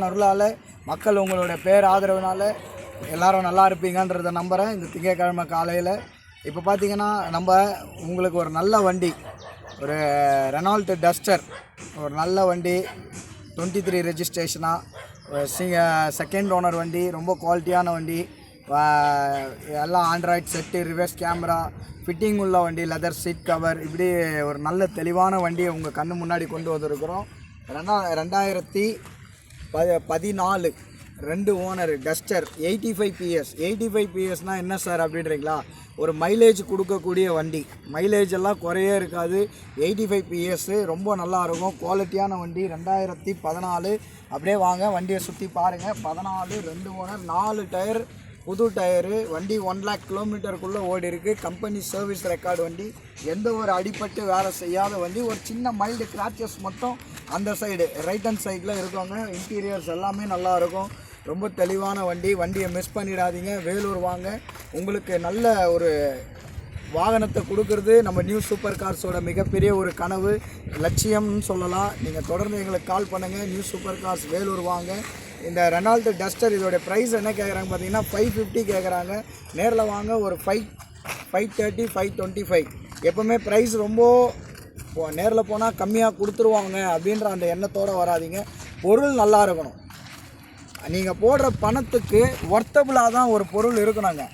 அருளால் மக்கள் உங்களோட பேர் ஆதரவுனால எல்லாரும் நல்லா இருப்பீங்கன்றதை நம்புகிறேன். இந்த திங்கட்கிழமை காலையில் இப்போ பார்த்தீங்கன்னா நம்ம உங்களுக்கு ஒரு நல்ல வண்டி, ஒரு ரெனால்ட் டஸ்டர், ஒரு நல்ல வண்டி 23 ரெஜிஸ்ட்ரேஷனாக செகண்ட் ஓனர் வண்டி, ரொம்ப குவாலிட்டியான வண்டி, எல்லாம் Android set, reverse camera, fitting உள்ள வண்டி, லெதர் சீட் கவர், இப்படி ஒரு நல்ல தெளிவான வண்டியை உங்கள் கண்ணு முன்னாடி கொண்டு வந்திருக்கிறோம். 2014 2 ஓனர் டஸ்டர் 85 PS. 85 PSனால் என்ன சார் அப்படின்றீங்களா? ஒரு மைலேஜ் கொடுக்கக்கூடிய வண்டி, மைலேஜ் எல்லாம் குறையே இருக்காது. 85 PS ரொம்ப நல்லா இருக்கும், குவாலிட்டியான வண்டி. 2014. அப்படியே வாங்க வண்டியை சுற்றி பாருங்கள். 14 2 ஓனர், 4 டயர் புது டயரு, வண்டி 1 lakh கிலோமீட்டருக்குள்ளே ஓடி இருக்குது. கம்பெனி சர்வீஸ் ரெக்கார்டு வண்டி, எந்த ஒரு அடிப்பட்டு வேலை செய்யாத வண்டி. ஒரு சின்ன மைல்டு கிராச்சஸ் மட்டும் அந்த சைடு ரைட் ஹேண்ட் சைடில் இருக்கவங்க. இன்டீரியர்ஸ் எல்லாமே நல்லாயிருக்கும், ரொம்ப தெளிவான வண்டி. வண்டியை மிஸ் பண்ணிடாதீங்க, வேலூர் வாங்க. உங்களுக்கு நல்ல ஒரு வாகனத்தை கொடுக்கறது நம்ம நியூ சூப்பர் கார்ஸோட மிகப்பெரிய ஒரு கனவு, லட்சியம்னு சொல்லலாம். நீங்கள் தொடர்ந்து எங்களுக்கு கால் பண்ணுங்கள். நியூ சூப்பர் கார்ஸ் வேலூர் வாங்க. இந்த ரெனால்ட் டஸ்டர் இதோடைய ப்ரைஸ் என்ன கேட்குறாங்க பார்த்தீங்கன்னா 550 கேட்குறாங்க. நேரில் வாங்க ஒரு 530 525. எப்போவுமே ப்ரைஸ் ரொம்ப நேரில் போனால் கம்மியாக கொடுத்துருவாங்க அப்படின்ற அந்த எண்ணத்தோடு வராதிங்க. பொருள் நல்லா இருக்கணும். நீங்கள் போடுற பணத்துக்கு ஒர்த்தபுளாக தான் ஒரு பொருள் இருக்கணுங்க.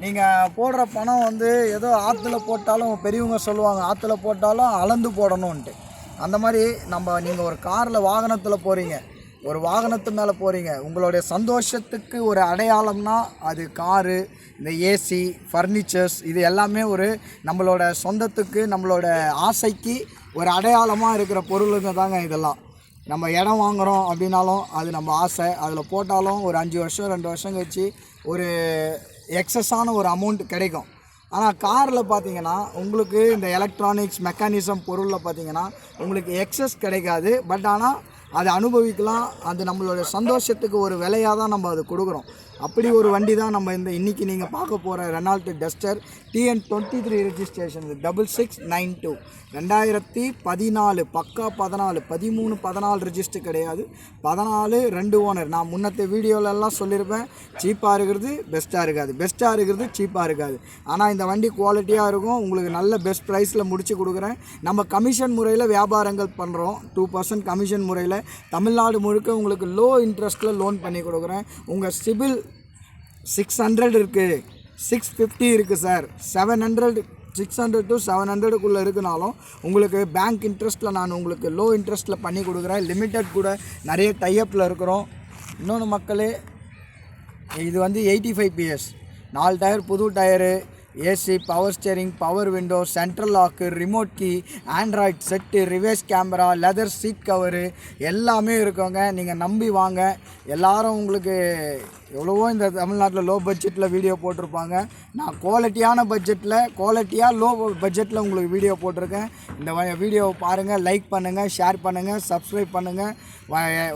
நீங்கள் போடுற பணம் ஏதோ ஆற்றுல போட்டாலும், பெரியவங்க சொல்லுவாங்க ஆற்றுல போட்டாலும் அளந்து போடணுன்ட்டு. அந்த மாதிரி நீங்கள் ஒரு காரில் வாகனத்தில் போகிறீங்க, ஒரு வாகனத்து மேலே போகிறீங்க, உங்களுடைய சந்தோஷத்துக்கு ஒரு அடையாளம்னா அது காரு, இந்த ஏசி, ஃபர்னிச்சர்ஸ், இது எல்லாமே ஒரு நம்மளோட சொந்தத்துக்கு, நம்மளோட ஆசைக்கு ஒரு அடையாளமாக இருக்கிற பொருளுங்க தாங்க இதெல்லாம். நம்ம இடம் வாங்குகிறோம் அப்படின்னாலும் அது நம்ம ஆசை. அதில் போட்டாலும் ஒரு 5 வருஷம் 2 வருஷம் கழிச்சு ஒரு எக்ஸஸான ஒரு அமௌண்ட் கிடைக்கும். ஆனால் காரில் பார்த்தீங்கன்னா உங்களுக்கு இந்த எலக்ட்ரானிக்ஸ் மெக்கானிசம் பொருளில் பார்த்தீங்கன்னா உங்களுக்கு எக்ஸஸ் கிடைக்காது. பட் ஆனால் அதை அனுபவிக்கலாம். அது நம்மளோட சந்தோஷத்துக்கு ஒரு விலையாக தான் நம்ம அது கொடுக்குறோம். அப்படி ஒரு வண்டி தான் நம்ம இன்றைக்கி நீங்கள் பார்க்க போகிற ரெனால்ட் டஸ்டர் TN 23 ரெஜிஸ்ட்ரேஷன் 6692 2014 பக்கா 14 13 14 ரெஜிஸ்டர் கிடையாது, 14 2 ஓனர். நான் முன்னത്തെ வீடியோலெல்லாம் சொல்லியிருப்பேன், சீப்பாக இருக்கிறது பெஸ்ட்டாக இருக்காது, பெஸ்ட்டாக இருக்கிறது சீப்பாக இருக்காது. ஆனால் இந்த வண்டி குவாலிட்டியாக இருக்கும். உங்களுக்கு நல்ல பெஸ்ட் ப்ரைஸில் முடித்து கொடுக்குறேன். நம்ம கமிஷன் முறையில் வியாபாரங்கள் பண்ணுறோம். 2% கமிஷன் முறையில் தமிழ்நாடு முழுக்க உங்களுக்கு லோ இன்ட்ரெஸ்ட்டில் லோன் பண்ணி கொடுக்குறேன். உங்கள் சிபில் 600 இருக்குது, 650 இருக்குது சார், 700 600 to 700க்குள்ளே இருக்குனாலும் உங்களுக்கு பேங்க் இன்ட்ரெஸ்ட்டில் நான் உங்களுக்கு லோ இன்ட்ரெஸ்ட்டில் பண்ணி கொடுக்குறேன். லிமிட்டட் கூட நிறைய டைப்பில் இருக்கிறோம். இன்னொன்று மக்களே, இது 85 PS, 4 டயர் புது tyre, AC, power steering, power window, central lock, remote key, Android set, reverse camera, leather seat cover எல்லாமே இருக்கோங்க. நீங்கள் நம்பி வாங்க. எல்லாரும் உங்களுக்கு எவ்வளவோ இந்த தமிழ்நாட்டில் லோ பட்ஜெட்டில் வீடியோ போட்டிருப்பாங்க. நான் குவாலிட்டியான பட்ஜெட்டில், குவாலிட்டியாக லோ பட்ஜெட்டில் உங்களுக்கு வீடியோ போட்டிருக்கேன். இந்த வீடியோவை பாருங்கள், லைக் பண்ணுங்கள், ஷேர் பண்ணுங்கள், சப்ஸ்கிரைப் பண்ணுங்கள்.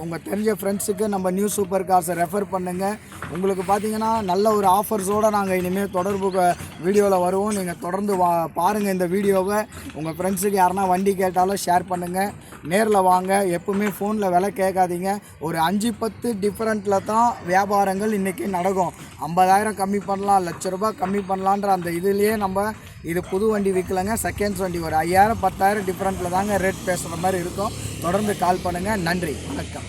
உங்கள் தெரிஞ்ச ஃப்ரெண்ட்ஸுக்கு நம்ம நியூ சூப்பர் கார்ஸை ரெஃபர் பண்ணுங்கள். உங்களுக்கு பார்த்தீங்கன்னா நல்ல ஒரு ஆஃபர்ஸோடு நாங்கள் இனிமேல் தொடர்பு வீடியோவில் வருவோம். நீங்கள் தொடர்ந்து பாருங்கள் இந்த வீடியோவை. உங்கள் ஃப்ரெண்ட்ஸுக்கு யாருன்னா வண்டி கேட்டாலும் ஷேர் பண்ணுங்கள். நேரில் வாங்க. எப்பவுமே ஃபோனில் விலை கேட்காதீங்க. ஒரு 5-10 டிஃப்ரெண்ட்டில் தான் வியாபாரங்கள் இன்றைக்கி நடக்கும். 50,000 கம்மி பண்ணலாம், ₹1,00,000 கம்மி பண்ணலான்ற அந்த இதுலேயே நம்ம இது புது வண்டி விற்கலைங்க, செகண்ட்ஸ் வண்டி. ஒரு 5,000 10,000 டிஃப்ரெண்ட்டில் தாங்க ரேட் பேசுகிற மாதிரி இருக்கும். தொடர்ந்து கால் பண்ணுங்கள். நன்றி, வணக்கம்.